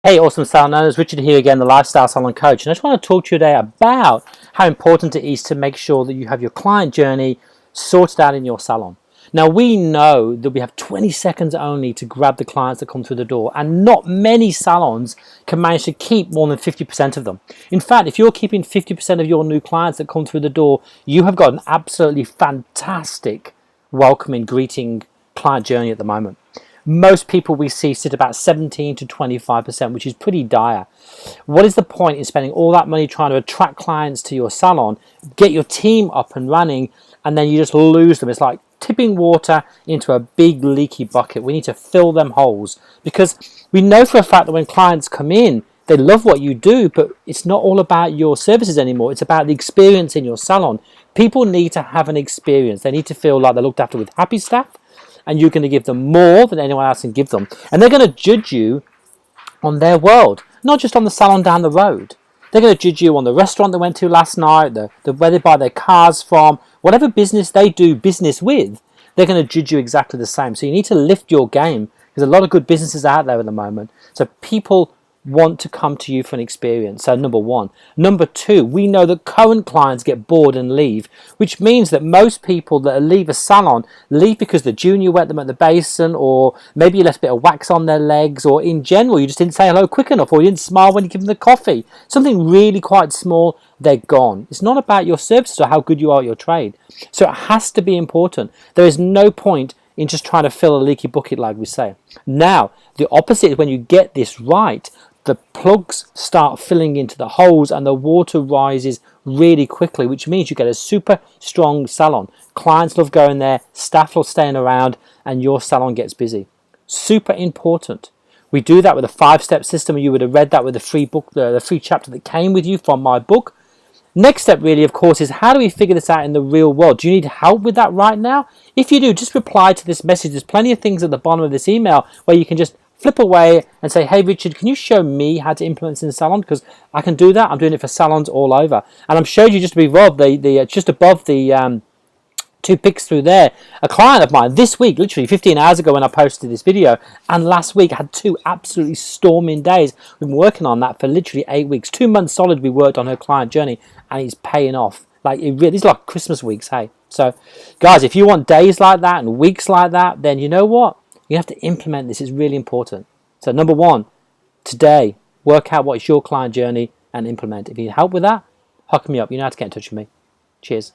Hey, awesome salon owners, Richard here again, the Lifestyle Salon Coach. And I just want to talk to you today about how important it is to make sure that you have your client journey sorted out in your salon. Now, we know that we have 20 seconds only to grab the clients that come through the door, and not many salons can manage to keep more than 50% of them. In fact, if you're keeping 50% of your new clients that come through the door, you have got an absolutely fantastic welcoming, greeting client journey at the moment. Most people we see sit about 17 to 25%, which is pretty dire. What is the point in spending all that money trying to attract clients to your salon, get your team up and running, and then you just lose them? It's like tipping water into a big leaky bucket. We need to fill them holes, because we know for a fact that when clients come in, they love what you do, but it's not all about your services anymore. It's about the experience in your salon. People need to have an experience. They need to feel like they're looked after with happy staff, and you're going to give them more than anyone else can give them. And they're going to judge you on their world, not just on the salon down the road. They're going to judge you on the restaurant they went to last night, where they buy their cars from, whatever business they do business with, they're going to judge you exactly the same. So you need to lift your game. There's a lot of good businesses out there at the moment. So people want to come to you for an experience. So number one. Number two, we know that current clients get bored and leave, which means that most people that leave a salon leave because the junior wet them at the basin, or maybe you left a bit of wax on their legs, or in general you just didn't say hello quick enough, or you didn't smile when you give them the coffee. Something really quite small, they're gone. It's not about your services or how good you are at your trade. So it has to be important. There is no point in just trying to fill a leaky bucket, like we say. Now, the opposite is when you get this right, the plugs start filling into the holes and the water rises really quickly, which means you get a super strong salon. Clients love going there, staff love staying around, and your salon gets busy. Super important. We do that with a 5-step system. You would have read that with the free book, the free chapter that came with you from my book. Next step really, of course, is how do we figure this out in the real world? Do you need help with that right now? If you do, just reply to this message. There's plenty of things at the bottom of this email where you can just flip away and say, hey Richard, can you show me how to implement this in the salon? Because I can do that. I'm doing it for salons all over. And I'm showing you, just to be above just above the 2 pics through there, a client of mine this week, literally 15 hours ago when I posted this video, and last week I had 2 absolutely storming days. We've been working on that for literally 8 weeks. 2 months solid we worked on her client journey, and it's paying off. Like, it really, these are like Christmas weeks, hey. So guys, if you want days like that and weeks like that, then you know what? You have to implement this. It's really important. So number one, today, work out what is your client journey and implement. If you need help with that, hook me up. You know how to get in touch with me. Cheers.